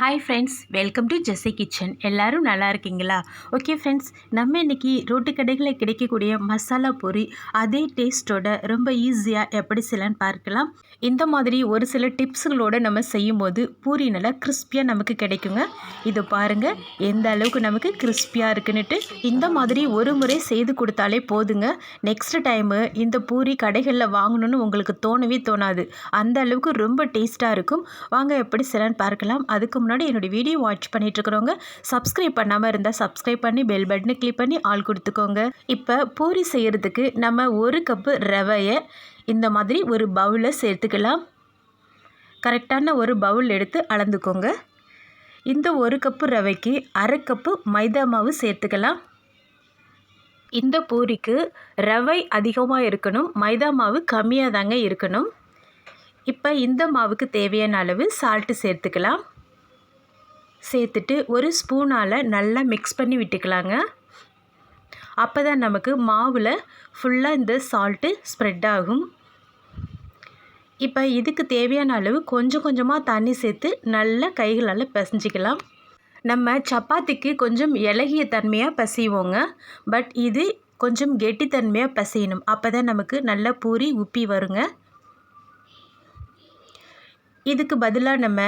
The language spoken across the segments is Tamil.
Hi friends, welcome to Jessie kitchen. எல்லோரும் நல்லா இருக்கீங்களா? ஓகே ஃப்ரெண்ட்ஸ், நம்ம இன்றைக்கி ரோட்டு கடைகளில் கிடைக்கக்கூடிய மசாலா பூரி அதே டேஸ்ட்டோட ரொம்ப ஈஸியாக எப்படி செய்யலான்னு பார்க்கலாம். இந்த மாதிரி ஒரு சில டிப்ஸுகளோடு நம்ம செய்யும்போது பூரி நல்லா கிறிஸ்பியாக நமக்கு கிடைக்குங்க. இது பாருங்கள் எந்த அளவுக்கு நமக்கு கிறிஸ்பியாக இருக்குன்னுட்டு. இந்த மாதிரி ஒரு முறை செய்து கொடுத்தாலே போதுங்க. நெக்ஸ்ட் டைமு இந்த பூரி கடைகளில் வாங்கணுன்னு உங்களுக்கு தோணவே தோணாது. அந்த அளவுக்கு ரொம்ப டேஸ்ட்டாக இருக்கும். வாங்க எப்படி செய்யலான்னு பார்க்கலாம். அதுக்கு முன்னாடி என்னோடய வீடியோ வாட்ச் பண்ணிட்டு இருக்கிறவங்க சப்ஸ்கிரைப் பண்ணாமல் இருந்தால் சப்ஸ்கிரைப் பண்ணி பெல் பட்டனை கிளிக் பண்ணி ஆல் கொடுத்துக்கோங்க. இப்போ பூரி செய்கிறதுக்கு நம்ம 1 கப்பு ரவையை இந்த மாதிரி ஒரு பவுலில் சேர்த்துக்கலாம். கரெக்டான ஒரு பவுல் எடுத்து அளந்துக்கோங்க. இந்த 1 கப்பு ரவைக்கு அரை கப்பு மைதா மாவு சேர்த்துக்கலாம். இந்த பூரிக்கு ரவை அதிகமாக இருக்கணும், மைதா மாவு கம்மியாக தாங்க இருக்கணும். இப்போ இந்த மாவுக்கு தேவையான அளவு சால்ட்டு சேர்த்துக்கலாம். சேர்த்துட்டு ஒரு ஸ்பூனால் நல்லா மிக்ஸ் பண்ணி விட்டுக்கலாங்க. அப்போ தான் நமக்கு மாவில் ஃபுல்லாக இந்த சால்ட்டு ஸ்ப்ரெட் ஆகும். இப்போ இதுக்கு தேவையான அளவு கொஞ்சம் கொஞ்சமாக தண்ணி சேர்த்து நல்லா கைகளால் பிசைஞ்சிக்கலாம். நம்ம சப்பாத்திக்கு கொஞ்சம் இலகிய தன்மையாக பிசைவோங்க, பட் இது கொஞ்சம் கெட்டித்தன்மையாக பிசையணும். அப்போ தான் நமக்கு நல்ல பூரி உப்பி வருங்க. இதுக்கு பதிலாக நம்ம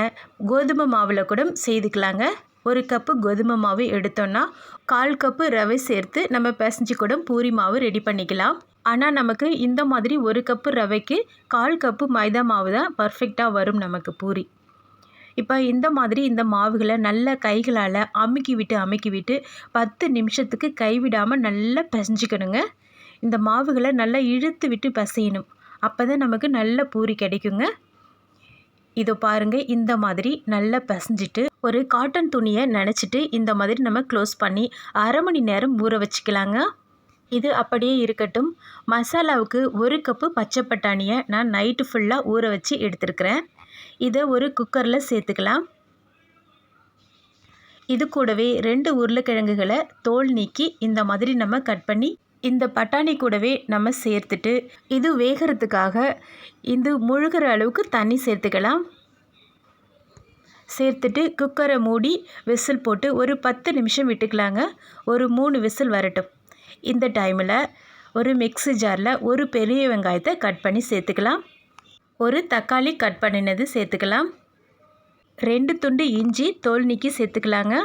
கோதுமை மாவில் கூட செய்துக்கலாங்க. 1 கப்பு கோதுமை மாவு எடுத்தோன்னா 1/4 கப்பு ரவை சேர்த்து நம்ம பிசைஞ்சு கூட பூரி மாவு ரெடி பண்ணிக்கலாம். ஆனால் நமக்கு இந்த மாதிரி 1 கப்பு ரவைக்கு 1/4 கப்பு மைதா மாவு தான் பர்ஃபெக்டாக வரும் நமக்கு பூரி. இப்போ இந்த மாதிரி இந்த மாவுகளை நல்ல கைகளால் அமுக்கி விட்டு 10 நிமிஷத்துக்கு கைவிடாமல் நல்லா பிசைஞ்சிக்கணுங்க. இந்த மாவுகளை நல்லா இழுத்து விட்டு பிசையணும். அப்போ தான் நமக்கு நல்ல பூரி கிடைக்குங்க. இதோ பாருங்கள், இந்த மாதிரி நல்லா பிசைஞ்சிட்டு ஒரு காட்டன் துணியை நனைச்சிட்டு இந்த மாதிரி நம்ம க்ளோஸ் பண்ணி அரை மணி நேரம் ஊற வச்சுக்கலாங்க. இது அப்படியே இருக்கட்டும். மசாலாவுக்கு 1 கப்பு பச்சை பட்டாணியை நான் நைட்டு ஃபுல்லாக ஊற வச்சு எடுத்துருக்கிறேன். இதை ஒரு குக்கரில் சேர்த்துக்கலாம். இது கூடவே 2 உருளைக்கிழங்குகளை தோல் நீக்கி இந்த மாதிரி நம்ம கட் பண்ணி இந்த பட்டாணி கூடவே நம்ம சேர்த்துட்டு இது வேகிறதுக்காக இது முழுகிற அளவுக்கு தண்ணி சேர்த்துக்கலாம். சேர்த்துட்டு குக்கரை மூடி விசில் போட்டு ஒரு 10 நிமிஷம் விட்டுக்கலாங்க. ஒரு 3 விசில் வரட்டும். இந்த டைமில் ஒரு மிக்ஸி ஜாரில் ஒரு பெரிய வெங்காயத்தை கட் பண்ணி சேர்த்துக்கலாம். ஒரு தக்காளி கட் பண்ணினது சேர்த்துக்கலாம். 2 துண்டு இஞ்சி தோல் நீக்கி சேர்த்துக்கலாங்க.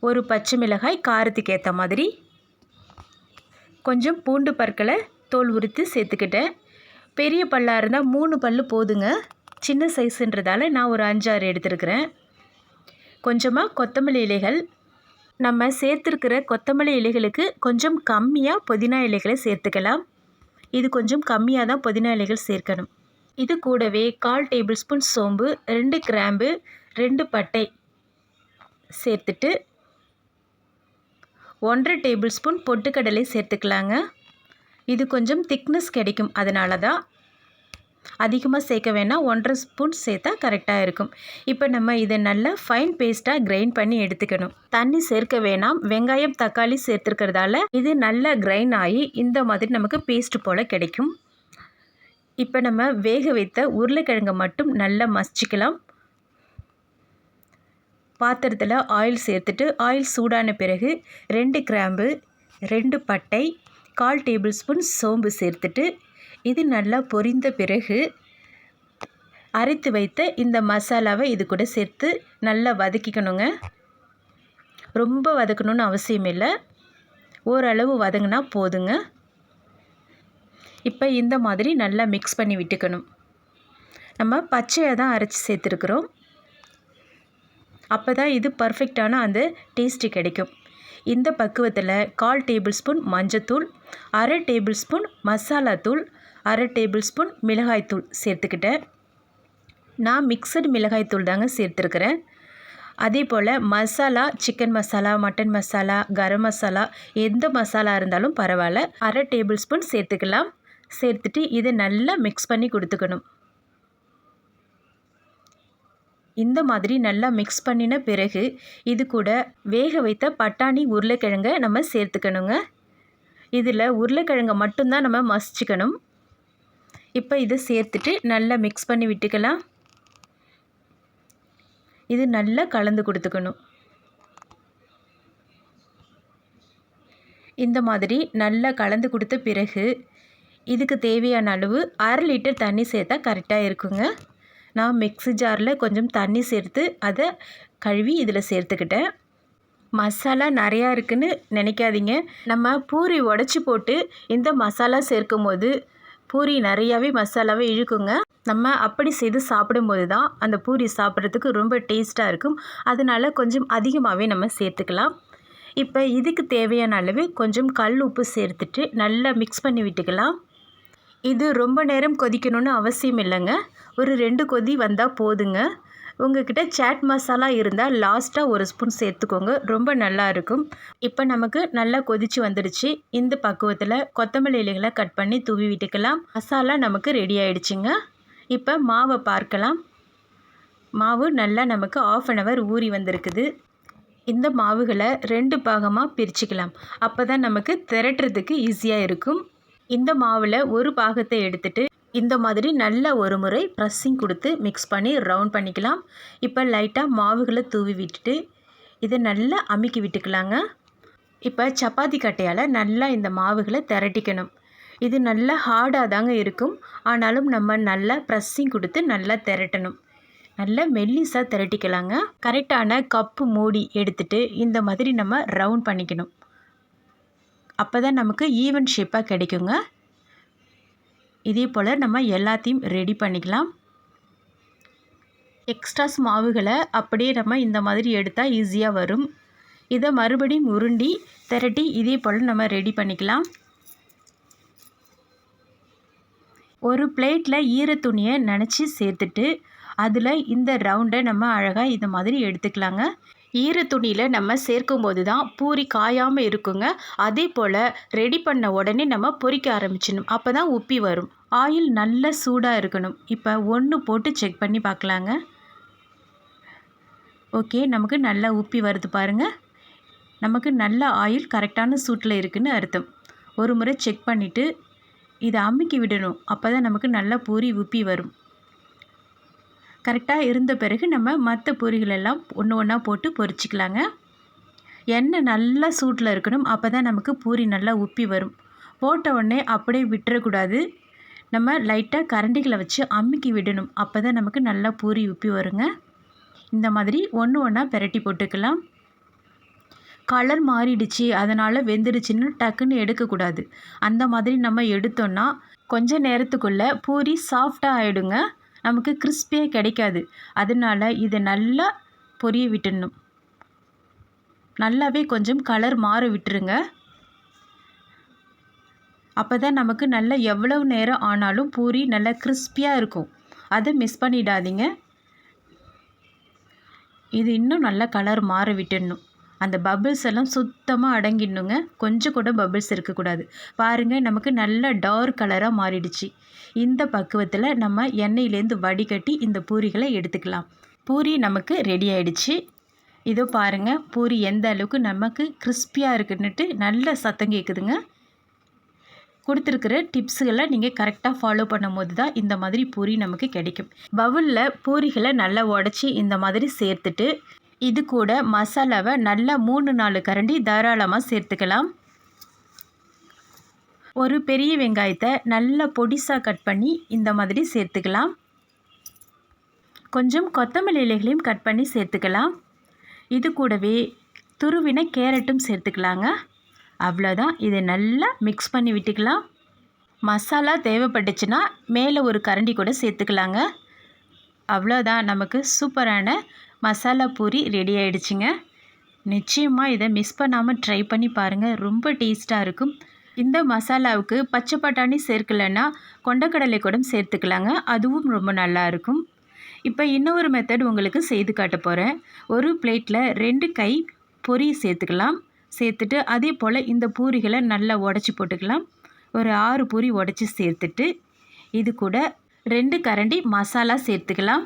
ஒரு பச்சை மிளகாய் காரத்துக்கு ஏற்ற மாதிரி, கொஞ்சம் பூண்டு பற்களை தோல் உரித்து சேர்த்துக்கிட்டேன். பெரிய பல்லாக இருந்தால் 3 பல் போதுங்க. சின்ன சைஸுன்றதால நான் ஒரு 5-6 எடுத்துருக்கிறேன். கொஞ்சமாக கொத்தமல்லி இலைகள், நம்ம சேர்த்துருக்கிற கொத்தமல்லி இலைகளுக்கு கொஞ்சம் கம்மியாக புதினா இலைகளை சேர்த்துக்கலாம். இது கொஞ்சம் கம்மியாக தான் புதினா இலைகள் சேர்க்கணும். இது கூடவே 1/4 டேபிள் ஸ்பூன் சோம்பு, 2 கிராம்பு, 2 பட்டை சேர்த்துட்டு 1/2 டேபிள் ஸ்பூன் பொட்டுக்கடலை சேர்த்துக்கலாங்க. இது கொஞ்சம் திக்னஸ் கிடைக்கும், அதனால தான். அதிகமாக சேர்க்க வேணாம், 1/2 ஸ்பூன் சேர்த்தா கரெக்டாக இருக்கும். இப்போ நம்ம இதை நல்லா ஃபைன் பேஸ்ட்டாக கிரைண்ட் பண்ணி எடுத்துக்கணும். தண்ணி சேர்க்க வேணாம். வெங்காயம் தக்காளி சேர்த்துருக்கிறதால இது நல்லா கிரைண்ட் ஆகி இந்த மாதிரி நமக்கு பேஸ்ட் போல் கிடைக்கும். இப்போ நம்ம வேக வைத்த உருளைக்கிழங்கை மட்டும் நல்லா மசிச்சுக்கலாம். பாத்திரத்தில் ஆயில் சேர்த்துட்டு ஆயில் சூடான பிறகு 2 கிராம்பு, 2 பட்டை, 1/4 டேபிள் ஸ்பூன் சோம்பு சேர்த்துட்டு இது நல்லா பொரிந்த பிறகு அரைத்து வைத்த இந்த மசாலாவை இது கூட சேர்த்து நல்லா வதக்கிக்கணுங்க. ரொம்ப வதக்கணும்னு அவசியம் இல்லை, ஓரளவு வதங்கினா போதுங்க. இப்போ இந்த மாதிரி நல்லா மிக்ஸ் பண்ணி விட்டுக்கணும். நம்ம பச்சையாக தான் அரைச்சி சேர்த்துருக்குறோம். அப்போ தான் இது பர்ஃபெக்டான அந்த டேஸ்ட்டு கிடைக்கும். இந்த பக்குவத்தில் 1/4 டேபிள் ஸ்பூன் மஞ்சத்தூள், அரை டேபிள் ஸ்பூன் மசாலாத்தூள், அரை டேபிள் ஸ்பூன் மிளகாய்த்தூள் சேர்த்துக்கிட்டேன். நான் மிக்சடு மிளகாய்த்தூள் தாங்க சேர்த்துருக்கிறேன். அதே போல் மசாலா, சிக்கன் மசாலா, மட்டன் மசாலா, கரம் மசாலா, எந்த மசாலா இருந்தாலும் பரவாயில்ல, அரை டேபிள் ஸ்பூன் சேர்த்துக்கலாம். சேர்த்துட்டு இதை நல்லா மிக்ஸ் பண்ணி கொடுத்துக்கணும். இந்த மாதிரி நல்லா மிக்ஸ் பண்ணின பிறகு இது கூட வேக வைத்த பட்டாணி உருளைக்கிழங்கை நம்ம சேர்த்துக்கணுங்க. இதில் உருளைக்கிழங்கை மட்டும்தான் நம்ம மசிச்சுக்கணும். இப்போ இதை சேர்த்துட்டு நல்லா மிக்ஸ் பண்ணி விட்டுக்கலாம். இது நல்லா கலந்து கொடுத்துக்கணும். இந்த மாதிரி நல்லா கலந்து கொடுத்த பிறகு இதுக்கு தேவையான அளவு 1/2 லிட்டர் தண்ணி சேர்த்தா கரெக்டாக இருக்குங்க. நான் மிக்ஸி ஜாரில் கொஞ்சம் தண்ணி சேர்த்து அதை கழுவி இதில் சேர்த்துக்கிட்டேன். மசாலா நிறையா இருக்குதுன்னு நினைக்காதீங்க. நம்ம பூரி உடச்சி போட்டு இந்த மசாலா சேர்க்கும் போது பூரி நிறையாவே மசாலாவே இழுக்குங்க. நம்ம அப்படி செய்து சாப்பிடும்போது தான் அந்த பூரி சாப்பிட்றதுக்கு ரொம்ப டேஸ்ட்டாக இருக்கும். அதனால் கொஞ்சம் அதிகமாகவே நம்ம சேர்த்துக்கலாம். இப்போ இதுக்கு தேவையான அளவு கொஞ்சம் கல் உப்பு சேர்த்துட்டு நல்லா மிக்ஸ் பண்ணி விட்டுக்கலாம். இது ரொம்ப நேரம் கொதிக்கணும்னு அவசியம் இல்லைங்க. ஒரு 2 கொதி வந்தால் போதுங்க. உங்கள்கிட்ட சாட் மசாலா இருந்தால் லாஸ்ட்டாக 1 ஸ்பூன் சேர்த்துக்கோங்க, ரொம்ப நல்லா இருக்கும். இப்போ நமக்கு நல்லா கொதித்து வந்துடுச்சு. இந்த பக்குவத்தில் கொத்தமல்லி இலைகளை கட் பண்ணி தூவி விட்டுக்கலாம். மசாலா நமக்கு ரெடி ஆகிடுச்சிங்க. இப்போ மாவை பார்க்கலாம். மாவு நல்லா நமக்கு 1/2 hour ஊறி வந்திருக்குது. இந்த மாவுகளை 2 பாகமாக பிரிச்சுக்கலாம். அப்போ தான் நமக்கு திரட்டுறதுக்கு ஈஸியாக இருக்கும். இந்த மாவில் ஒரு பாகத்தை எடுத்துகிட்டு இந்த மாதிரி நல்லா ஒரு முறை ப்ரெஸ்ஸிங் கொடுத்து மிக்ஸ் பண்ணி ரவுண்ட் பண்ணிக்கலாம். இப்போ லைட்டாக மாவுகளை தூவி விட்டுட்டு இதை நல்லா அமுக்கி விட்டுக்கலாங்க. இப்போ சப்பாத்தி கட்டையால் நல்லா இந்த மாவுகளை திரட்டிக்கணும். இது நல்லா ஹார்டாக தாங்க இருக்கும். ஆனாலும் நம்ம நல்லா ப்ரெஸ்ஸிங் கொடுத்து நல்லா திரட்டணும். நல்லா மெல்லிஸாக திரட்டிக்கலாங்க. கரெக்டான கப்பு மூடி எடுத்துகிட்டு இந்த மாதிரி நம்ம ரவுண்ட் பண்ணிக்கணும். அப்போ தான் நமக்கு ஈவன் ஷேப்பாக கிடைக்குங்க. இதே போல் நம்ம எல்லாத்தையும் ரெடி பண்ணிக்கலாம். எக்ஸ்ட்ராஸ் மாவுகளை அப்படியே நம்ம இந்த மாதிரி எடுத்தால் ஈஸியாக வரும். இதை மறுபடியும் உருண்டி திரட்டி இதே போல் நம்ம ரெடி பண்ணிக்கலாம். ஒரு பிளேட்டில் ஈர துணியை நனைச்சி சேர்த்துட்டு அதில் இந்த ரவுண்டை நம்ம அழகாக இது மாதிரி எடுத்துக்கலாங்க. ஈர துணியில் நம்ம சேர்க்கும் போது தான் பூரி காயாமல் இருக்குங்க. அதே போல் ரெடி பண்ண உடனே நம்ம பொரிக்க ஆரம்பிச்சிடணும். அப்போ தான் உப்பி வரும். ஆயில் நல்ல சூடாக இருக்கணும். இப்போ 1 போட்டு செக் பண்ணி பார்க்கலாங்க. ஓகே, நமக்கு நல்லா உப்பி வருது பாருங்கள். நமக்கு நல்ல ஆயில் கரெக்டான சூட்டில் இருக்குதுன்னு அர்த்தம். ஒரு முறை செக் பண்ணிவிட்டு இதை அமுக்கி விடணும். அப்போ தான் நமக்கு நல்லா பூரி உப்பி வரும். கரெக்டாக இருந்த பிறகு நம்ம மற்ற பொரிகளெல்லாம் ஒன்று ஒன்றா போட்டு பொரிச்சிக்கலாங்க. எண்ணெய் நல்லா சூட்டில் இருக்கணும். அப்போ தான் நமக்கு பூரி நல்லா உப்பி வரும். போட்ட உடனே அப்படியே விட்டுறக்கூடாது. நம்ம லைட்டாக கரண்டிகளை வச்சு அமுக்கி விடணும். அப்போ தான் நமக்கு நல்லா பூரி உப்பி வருங்க. இந்த மாதிரி ஒன்று ஒன்றா பெரட்டி போட்டுக்கலாம். கலர் மாறிடுச்சு அதனால் வெந்துடுச்சின்னு டக்குன்னு எடுக்கக்கூடாது. அந்த மாதிரி நம்ம எடுத்தோன்னா கொஞ்சம் நேரத்துக்குள்ளே பூரி சாஃப்டாக ஆகிடுங்க. நமக்கு கிறிஸ்பியாக கிடைக்காது. அதனால் இதை நல்லா பொரிய விட்டுடணும். நல்லாவே கொஞ்சம் கலர் மாற விட்டுருங்க. அப்போ தான் நமக்கு நல்லா எவ்வளவு நேரம் ஆனாலும் பூரி நல்லா கிறிஸ்பியாக இருக்கும். அதை மிஸ் பண்ணிடாதீங்க. இது இன்னும் நல்லா கலர் மாற விட்டுடணும். அந்த பபிள்ஸ் எல்லாம் சுத்தமாக அடங்கிடணுங்க. கொஞ்சம் கூட பபிள்ஸ் இருக்கக்கூடாது. பாருங்கள், நமக்கு நல்ல டார்க் கலராக மாறிடுச்சு. இந்த பக்குவத்தில் நம்ம எண்ணெயிலேருந்து வடிகட்டி இந்த பூரிகளை எடுத்துக்கலாம். பூரி நமக்கு ரெடி ஆகிடுச்சு. இதோ பாருங்கள், பூரி எந்த அளவுக்கு நமக்கு கிறிஸ்பியாக இருக்குன்னுட்டு நல்ல சத்தம் கேட்குதுங்க. கொடுத்துருக்கிற டிப்ஸுகளை நீங்கள் கரெக்டாக ஃபாலோ பண்ணும்போது தான் இந்த மாதிரி பூரி நமக்கு கிடைக்கும். பவுலில் பூரிகளை நல்லா உடச்சி இந்த மாதிரி சேர்த்துட்டு இது கூட மசாலாவை நல்லா 3-4 கரண்டி தாராளமாக சேர்த்துக்கலாம். ஒரு பெரிய வெங்காயத்தை நல்லா பொடிசாக கட் பண்ணி இந்த மாதிரி சேர்த்துக்கலாம். கொஞ்சம் கொத்தமல்லி இலைகளையும் கட் பண்ணி சேர்த்துக்கலாம். இது கூடவே துருவின கேரட்டும் சேர்த்துக்கலாங்க. அவ்வளோதான். இதை நல்லா மிக்ஸ் பண்ணி விட்டுக்கலாம். மசாலா தேவைப்பட்டுச்சுன்னா மேலே ஒரு கரண்டி கூட சேர்த்துக்கலாங்க. அவ்வளோதான், நமக்கு சூப்பரான மசாலா பூரி ரெடி ஆகிடுச்சிங்க. நிச்சயமாக இதை மிஸ் பண்ணாமல் ட்ரை பண்ணி பாருங்கள். ரொம்ப டேஸ்ட்டாக இருக்கும். இந்த மசாலாவுக்கு பச்சை பட்டாணி சேர்க்கலைன்னா கொண்டக்கடலை கூட சேர்த்துக்கலாங்க. அதுவும் ரொம்ப நல்லாயிருக்கும். இப்போ இன்னொரு மெத்தட் உங்களுக்கு செய்து காட்ட போகிறேன். ஒரு பிளேட்டில் 2 கை பொரி சேர்த்துக்கலாம். சேர்த்துட்டு அதே போல் இந்த பூரிகளை நல்லா உடச்சி போட்டுக்கலாம். ஒரு 6 பூரி உடச்சி சேர்த்துட்டு இது கூட 2 கரண்டி மசாலா சேர்த்துக்கலாம்.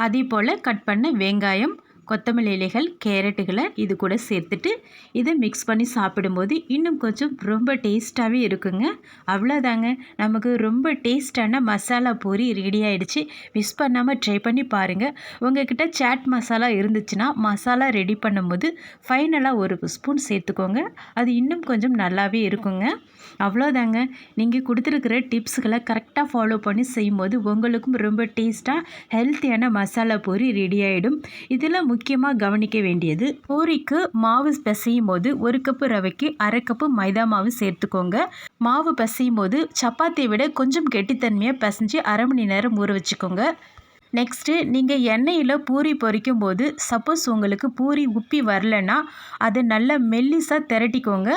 அதே போல் கட் பண்ண வெங்காயம், கொத்தமல்லி இலைகள், கேரட்டுகளை இது கூட சேர்த்துட்டு இதை மிக்ஸ் பண்ணி சாப்பிடும்போது இன்னும் கொஞ்சம் ரொம்ப டேஸ்ட்டாகவே இருக்குங்க. அவ்வளோதாங்க, நமக்கு ரொம்ப டேஸ்டான மசாலா பூரி ரெடி ஆகிடுச்சு. மிஸ் பண்ணாமல் ட்ரை பண்ணி பாருங்கள். உங்கள்கிட்ட சாட் மசாலா இருந்துச்சுன்னா மசாலா ரெடி பண்ணும்போது ஃபைனலாக ஒரு ஸ்பூன் சேர்த்துக்கோங்க. அது இன்னும் கொஞ்சம் நல்லாவே இருக்குங்க. அவ்வளோதாங்க, நீங்கள் கொடுத்துருக்கிற டிப்ஸுகளை கரெக்டாக ஃபாலோ பண்ணி செய்யும்போது உங்களுக்கும் ரொம்ப டேஸ்ட்டாக ஹெல்த்தியான மசாலா பூரி ரெடி ஆகிடும். இதில் முக்கியமாக கவனிக்க வேண்டியது, பூரிக்கு மாவு பிசையும் போது 1 கப்பு ரவைக்கு 1/2 கப்பு மைதா மாவு சேர்த்துக்கோங்க. மாவு பிசையும் போது சப்பாத்தியை விட கொஞ்சம் கெட்டித்தன்மையாக பிசைஞ்சு 1/2 மணி நேரம் ஊற வச்சுக்கோங்க. நெக்ஸ்ட்டு, நீங்கள் எண்ணெயில் பூரி பொரிக்கும் போது சப்போஸ் உங்களுக்கு பூரி உப்பி வரலன்னா அதை நல்லா மெல்லிசாக திரட்டிக்கோங்க.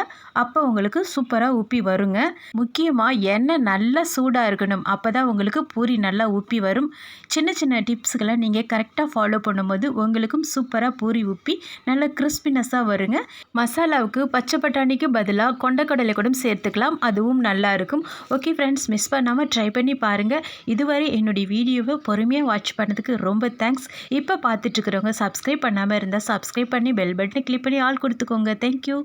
அப்போ உங்களுக்கு சூப்பராக உப்பி வருங்க. முக்கியமாக எண்ணெய் நல்லா சூடாக இருக்கணும். அப்போ தான் உங்களுக்கு பூரி நல்லா உப்பி வரும். சின்ன சின்ன டிப்ஸுகளை நீங்கள் கரெக்டாக ஃபாலோ பண்ணும்போது உங்களுக்கும் சூப்பராக பூரி உப்பி நல்லா கிறிஸ்பினஸாக வருங்க. மசாலாவுக்கு பச்சை பட்டாணிக்கு பதிலாக கொண்டக்கடலை கூட சேர்த்துக்கலாம். அதுவும் நல்லாயிருக்கும். ஓகே ஃப்ரெண்ட்ஸ், மிஸ் பண்ணாமல் ட்ரை பண்ணி பாருங்கள். இதுவரை என்னுடைய வீடியோவை பொறுமையாக வாட்ச் பண்ணதுக்கு ரொம்ப தேங்க்ஸ். இப்போ பார்த்துட்ருக்கிறவங்க சப்ஸ்கிரைப் பண்ணாமல் இருந்தால் சப்ஸ்கிரைப் பண்ணி பெல் பட்டனை கிளிக் பண்ணி ஆல் கொடுத்துக்கோங்க. தேங்க்யூ.